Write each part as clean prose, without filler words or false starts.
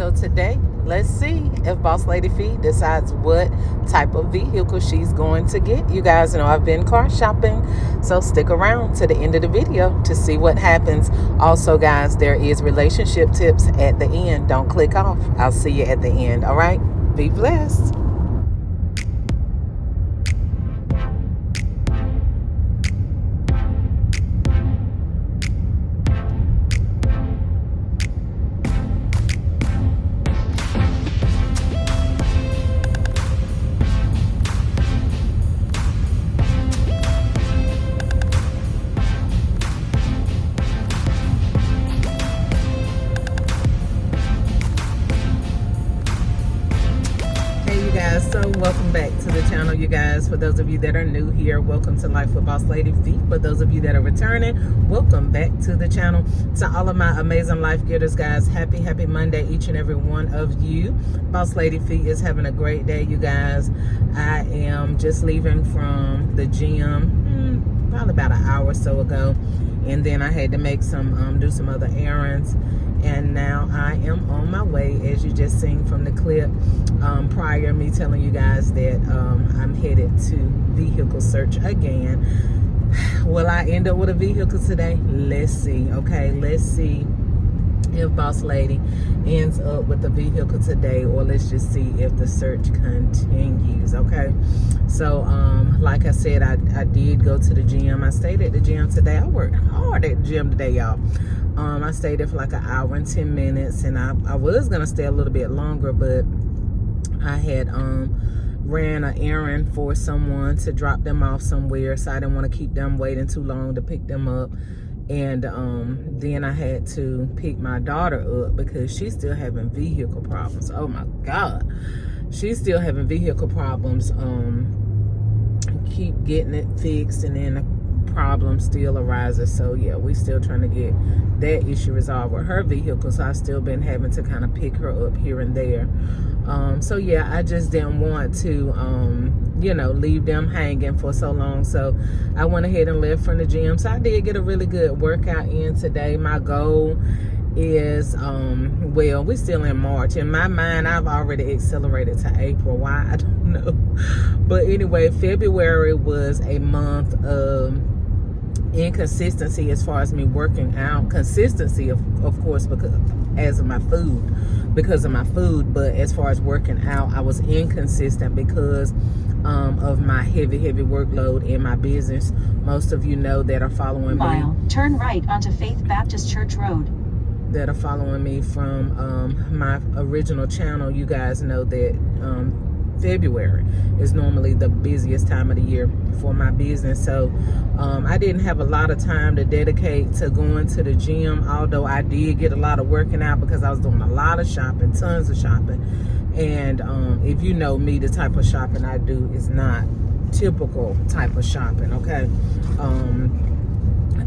So today, let's see if Boss Lady Fee decides what type of vehicle she's going to get. You guys know I've been car shopping, so stick around to the end of the video to see what happens. Also, guys, there is relationship tips at the end. Don't click off. I'll see you at the end. All right? Be blessed. So welcome back to the channel, you guys. For those of you that are new here, welcome to Life with Boss Lady Fee. For those of you that are returning, welcome back to the channel. To all of my amazing life getters, guys, happy Monday, each and every one of you. Boss Lady Fee is having a great day, you guys. I am just leaving from the gym probably about an hour or so ago, and then I had to make some do some other errands. And now I am on my way, as you just seen from the clip prior, me telling you guys that I'm headed to vehicle search again. Will I end up with a vehicle today? Let's see. Okay, let's see if Boss Lady ends up with a vehicle today, or let's just see if the search continues. Okay, so like I said, I did go to the gym. I stayed at the gym today. I worked hard at the gym today, y'all. I stayed there for like an hour and 10 minutes, and I was gonna stay a little bit longer, but I had ran an errand for someone to drop them off somewhere, so I didn't want to keep them waiting too long to pick them up. And then I had to pick my daughter up because she's still having vehicle problems. Oh my God, she's still having vehicle problems. Keep getting it fixed, and then the problem still arises. So yeah, we still trying to get that issue resolved with her vehicle. So I've still been having to kind of pick her up here and there. So yeah, I just didn't want to leave them hanging for so long. So I went ahead and left from the gym. So I did get a really good workout in today. My goal is well, we're still in March. In my mind, I've already accelerated to April. Why? I don't know. But anyway, February was a month of inconsistency as far as me working out. Consistency, of course, because of my food, but as far as working out, I was inconsistent because of my heavy workload in my business. Most of you know that are following me. Turn right onto Faith Baptist Church Road. That are following me from my original channel, you guys know that February is normally the busiest time of the year for my business. So I didn't have a lot of time to dedicate to going to the gym, although I did get a lot of working out because I was doing a lot of shopping, tons of shopping. And if you know me, the type of shopping I do is not typical type of shopping, okay?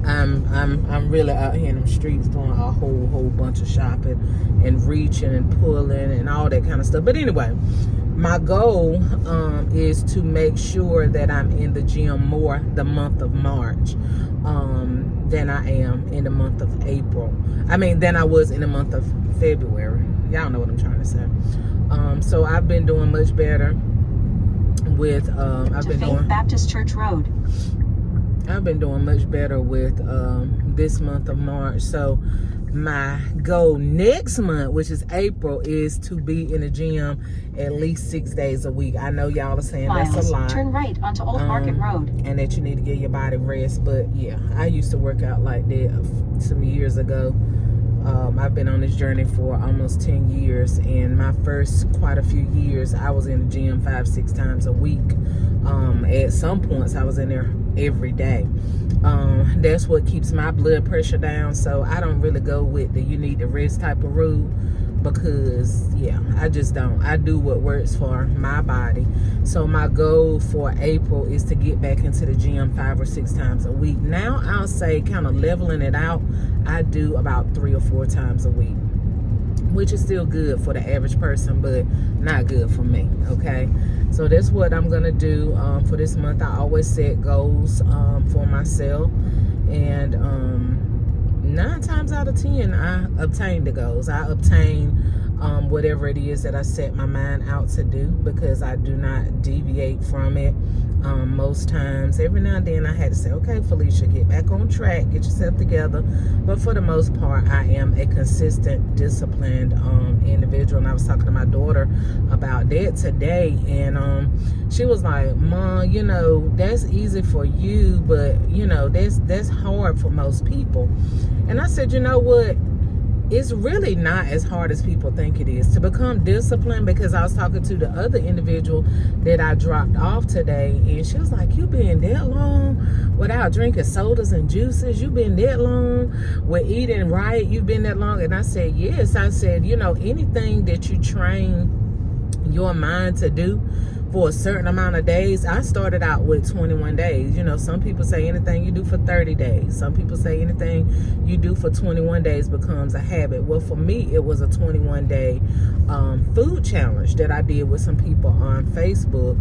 I'm really out here in the streets doing a whole bunch of shopping and reaching and pulling and all that kind of stuff. But anyway, my goal is to make sure that I'm in the gym more the month of March than I am in the month of April. I mean, than I was in the month of February. Y'all know what I'm trying to say. So I've been doing much better with Faith Baptist Church Road. I've been doing much better with this month of March. So my goal next month, which is April, is to be in the gym at least 6 days a week. I know y'all are saying that's a lot. Turn right onto Old Market Road. And that you need to give your body rest. But yeah, I used to work out like that some years ago. I've been on this journey for almost 10 years, and my first quite a few years I was in the gym 5-6 times a week. At some points I was in there every day. That's what keeps my blood pressure down. So I don't really go with the you need to rest type of rule, because yeah, I just don't. I do what works for my body. So my goal for April is to get back into the gym 5 or 6 times a week. Now I'll say, kind of leveling it out, I do about 3 or 4 times a week, which is still good for the average person, but not good for me, okay? So that's what I'm gonna do for this month. I always set goals for myself, and 9 times out of 10, I obtain the goals. I obtain whatever it is that I set my mind out to do, because I do not deviate from it. Most times, every now and then I had to say, okay, Felicia, get back on track, get yourself together. But for the most part, I am a consistent, disciplined individual. And I was talking to my daughter about that today, and she was like, Mom, you know, that's easy for you, but you know, that's hard for most people. And I said, you know what? It's really not as hard as people think it is to become disciplined, because I was talking to the other individual that I dropped off today, and she was like, you been that long without drinking sodas and juices? You been that long with eating right? You've been that long? And I said, yes. I said, you know, anything that you train your mind to do for a certain amount of days. I started out with 21 days. You know, some people say anything you do for 30 days. Some people say anything you do for 21 days becomes a habit. Well, for me, it was a 21-day food challenge that I did with some people on Facebook.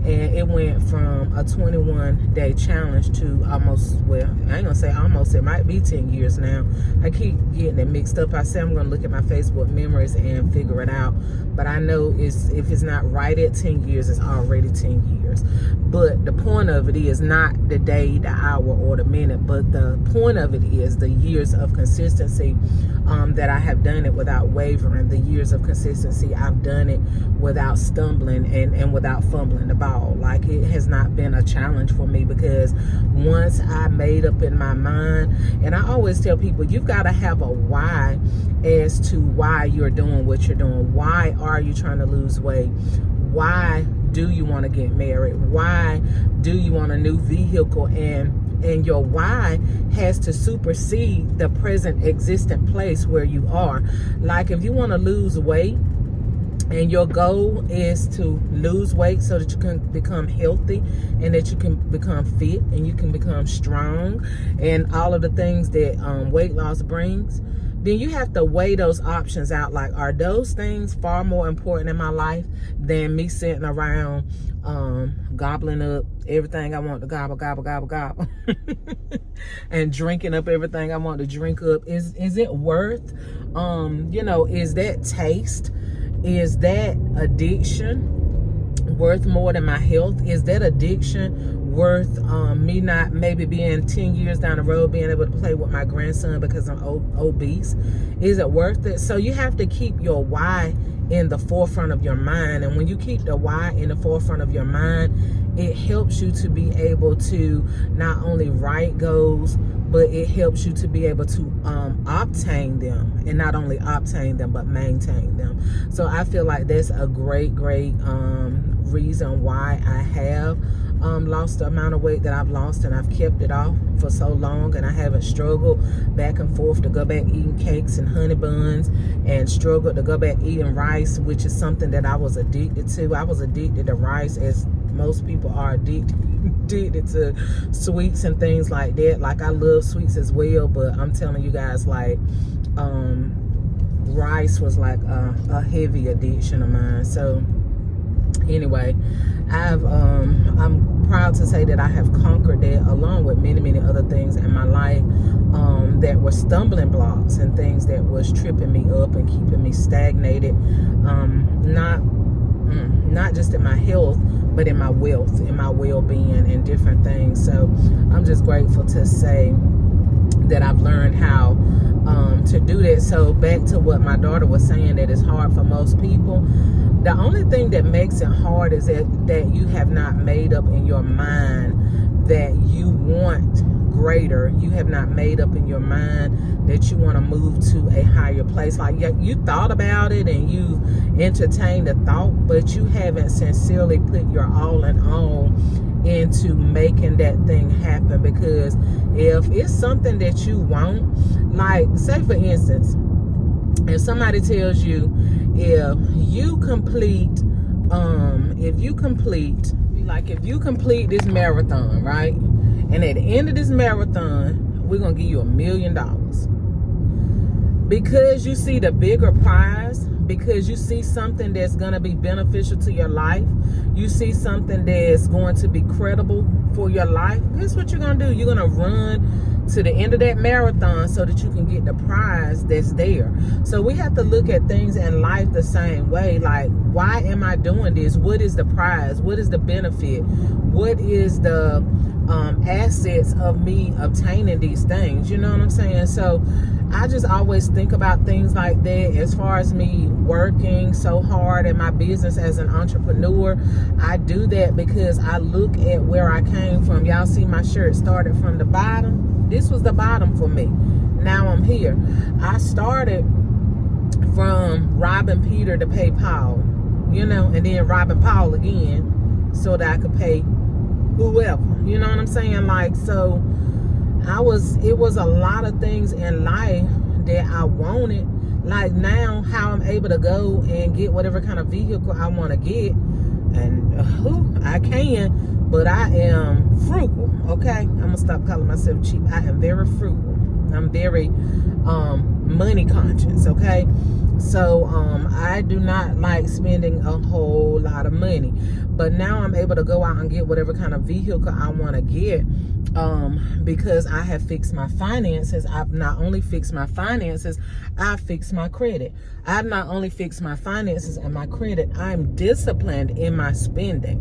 And it went from a 21-day challenge to almost, well, I ain't gonna say almost, it might be 10 years now. I keep getting it mixed up. I say I'm gonna look at my Facebook memories and figure it out. But I know if it's not right at 10 years, it's already 10 years. But the point of it is not the day, the hour, or the minute, but the point of it is the years of consistency that I have done it without wavering. The years of consistency I've done it without stumbling and without fumbling the ball. Like, it has not been a challenge for me, because once I made up in my mind, and I always tell people, you've got to have a why as to why you're doing what you're doing. Why are you trying to lose weight? Why do you want to get married? Why do you want a new vehicle? And your why has to supersede the present existent place where you are. Like, if you want to lose weight and your goal is to lose weight so that you can become healthy and that you can become fit and you can become strong and all of the things that weight loss brings, then you have to weigh those options out. Like, are those things far more important in my life than me sitting around gobbling up everything I want to gobble, gobble, gobble, gobble, and drinking up everything I want to drink up? Is it worth, you know, is that taste, is that addiction worth more than my health? Is that addiction worth me not maybe being 10 years down the road being able to play with my grandson because I'm obese? Is it worth it? So you have to keep your why in the forefront of your mind. And when you keep the why in the forefront of your mind, it helps you to be able to not only write goals, but it helps you to be able to obtain them, and not only obtain them, but maintain them. So I feel like that's a great reason why I have lost the amount of weight that I've lost, and I've kept it off for so long, and I haven't struggled back and forth to go back eating cakes and honey buns, and struggled to go back eating rice, which is something that I was addicted to. I was addicted to rice, as most people are addicted to sweets and things like that. Like, I love sweets as well, but I'm telling you guys, like, rice was like a heavy addiction of mine. So anyway, I'm proud to say that I have conquered that, along with many other things in my life that were stumbling blocks and things that was tripping me up and keeping me stagnated, not just in my health, but in my wealth, in my well-being, and different things. So I'm just grateful to say that I've learned how to do that. So back to what my daughter was saying, that it's hard for most people. The only thing that makes it hard is that you have not made up in your mind that you want greater. You have not made up in your mind that you want to move to a higher place. Like, you thought about it and you entertained the thought, but you haven't sincerely put your all in all into making that thing happen. Because if it's something that you want, like, say for instance, if somebody tells you, if you complete this marathon, right, and at the end of this marathon, we're gonna give you $1 million, because you see the bigger prize, because you see something that's gonna be beneficial to your life, you see something that's going to be credible for your life, guess what you're gonna do? You're gonna run to the end of that marathon so that you can get the prize that's there. So we have to look at things in life the same way. Like, why am I doing this? What is the prize? What is the benefit? What is the assets of me obtaining these things? You know what I'm saying? So I just always think about things like that. As far as me working so hard in my business as an entrepreneur, I do that because I look at where I came from. Y'all see my shirt started from the bottom. This was the bottom for me. Now I'm here. I started from robbing Peter to pay Paul, you know, and then robbing Paul again so that I could pay whoever. You know what I'm saying? Like, so it was a lot of things in life that I wanted. Like now, how I'm able to go and get whatever kind of vehicle I want to get, and I can, but I am frugal. Okay, I'm gonna stop calling myself cheap. I am very frugal. I'm very money conscious. Okay, so I do not like spending a whole lot of money, but now I'm able to go out and get whatever kind of vehicle I want to get. Because I have fixed my finances. I've not only fixed my finances, I've fixed my credit. I've not only fixed my finances and my credit, I'm disciplined in my spending.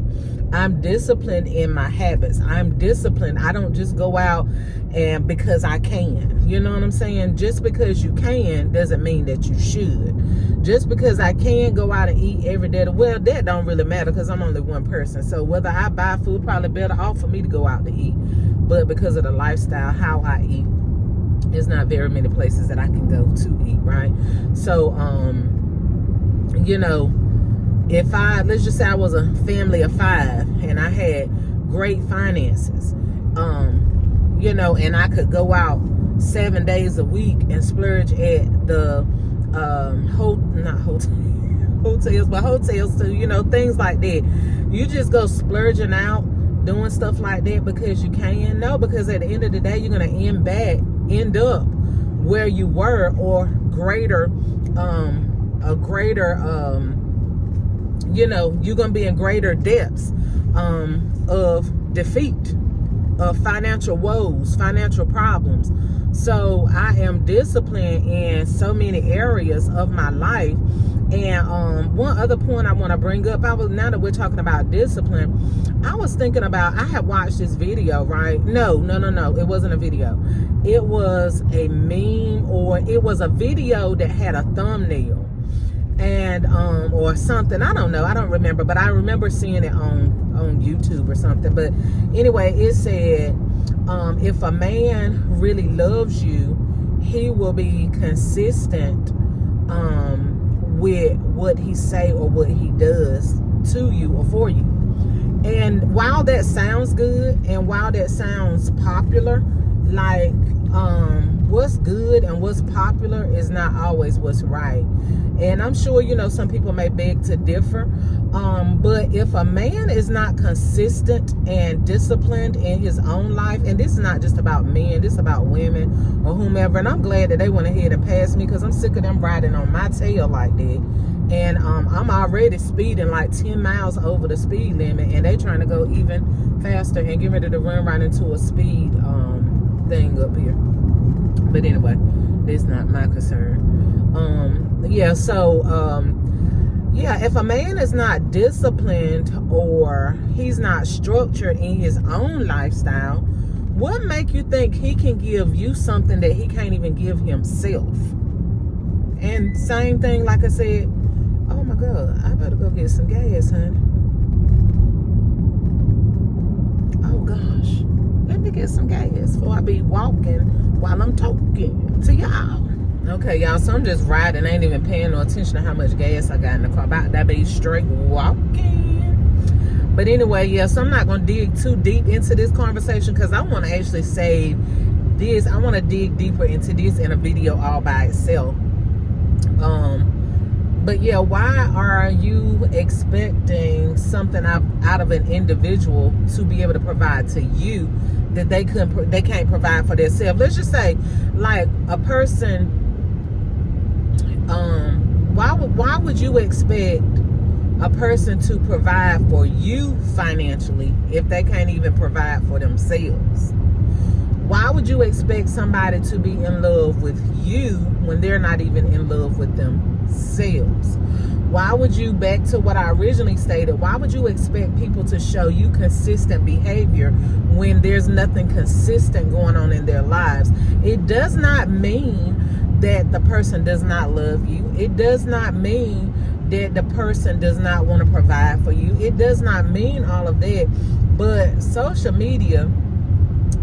I'm disciplined in my habits. I'm disciplined. I don't just go out and because I can. You know what I'm saying? Just because you can doesn't mean that you should. Just because I can go out and eat every day, well, that don't really matter because I'm only one person. So whether I buy food, probably better off for me to go out to eat. But because of the lifestyle, how I eat, there's not very many places that I can go to eat, right? So, you know, let's just say I was a family of 5 and I had great finances, you know, and I could go out 7 days a week and splurge at the hotels too, you know, things like that. You just go splurging out, doing stuff like that because you can? No, because at the end of the day, you're going to end up where you were, or you know, you're going to be in greater depths of defeat, of financial woes, financial problems. So I am disciplined in so many areas of my life. And one other point I want to bring up, now that we're talking about discipline, I was thinking about, I had watched this video, right? No, it wasn't a video. It was a meme, or it was a video that had a thumbnail and or something. I don't know, I don't remember, but I remember seeing it on YouTube or something. But anyway, it said, if a man really loves you, he will be consistent with what he say or what he does to you or for you. And while that sounds good and while that sounds popular, like what's good and what's popular is not always what's right. And I'm sure, you know, some people may beg to differ, but if a man is not consistent and disciplined in his own life, and this is not just about men, this is about women or whomever, and I'm glad that they went ahead and passed me, because I'm sick of them riding on my tail like that. And I'm already speeding like 10 miles over the speed limit, and they trying to go even faster and get ready to run right into a speed thing up here. But anyway, that's not my concern. If a man is not disciplined or he's not structured in his own lifestyle, what make you think he can give you something that he can't even give himself? And same thing, like I said, oh my God, I better go get some gas, honey. Oh gosh, let me get some gas before I be walking while I'm talking to y'all. Okay, y'all, so I'm just riding. I ain't even paying no attention to how much gas I got in the car. About that be straight walking. But anyway, yeah, so I'm not going to dig too deep into this conversation because I want to actually save this. I want to dig deeper into this in a video all by itself. But yeah, why are you expecting something out of an individual to be able to provide to you that they can't provide for themselves? Let's just say, like, a person, why would you expect a person to provide for you financially if they can't even provide for themselves? Why would you expect somebody to be in love with you when they're not even in love with themselves? Why would you, back to what I originally stated, why would you expect people to show you consistent behavior when there's nothing consistent going on in their lives? It does not mean that the person does not love you. It does not mean that the person does not want to provide for you. It does not mean all of that. But social media,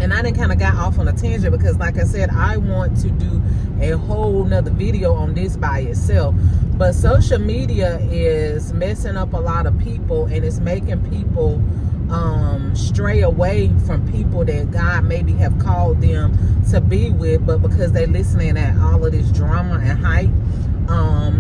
and I done kind of got off on a tangent because, like I said, I want to do a whole nother video on this by itself. But social media is messing up a lot of people, and it's making people stray away from people that God maybe have called them to be with, but because they're listening at all of this drama and hype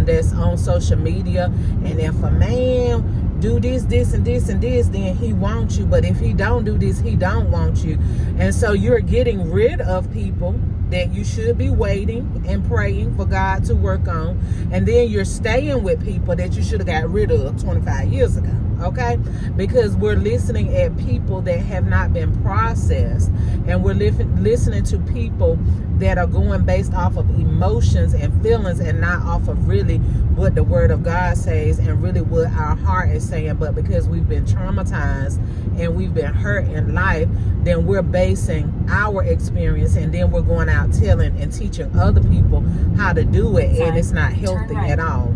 that's on social media. And if a man do this, this, and this, and this, then he wants you. But if he don't do this, he don't want you. And so you're getting rid of people that you should be waiting and praying for God to work on. And then you're staying with people that you should have got rid of 25 years ago. Okay? Because we're listening at people that have not been processed. And we're listening to people that are going based off of emotions and feelings and not off of really what the word of God says and really what our heart is saying. But because we've been traumatized and we've been hurt in life, then we're basing our experience, and then we're going out telling and teaching other people how to do it, and it's not healthy at all.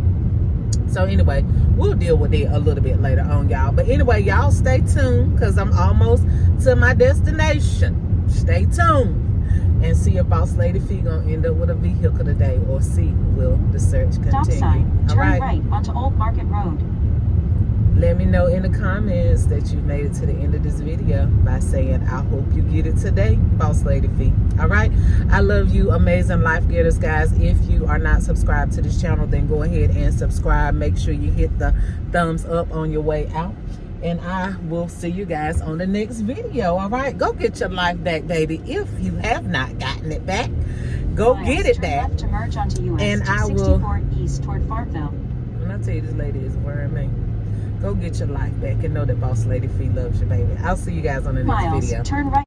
So anyway, we'll deal with it a little bit later on, y'all. But anyway, y'all stay tuned because I'm almost to my destination. Stay tuned and see if Boss Lady Fee gonna end up with a vehicle today, or see will the search continue. Stop sign. All Turn right. right onto Old Market Road. Let me know in the comments that you made it to the end of this video by saying, I hope you get it today, Boss Lady Fee. All right. I love you, amazing life getters, guys. If you are not subscribed to this channel, then go ahead and subscribe. Make sure you hit the thumbs up on your way out. And I will see you guys on the next video. All right. Go get your life back, baby. If you have not gotten it back, go get it turn back. left to merge onto US And I will. 64 east toward Farmville. When I tell you this lady is wearing me, go get your life back and know that Boss Lady Fee loves you, baby. I'll see you guys on the next Miles, video. turn right.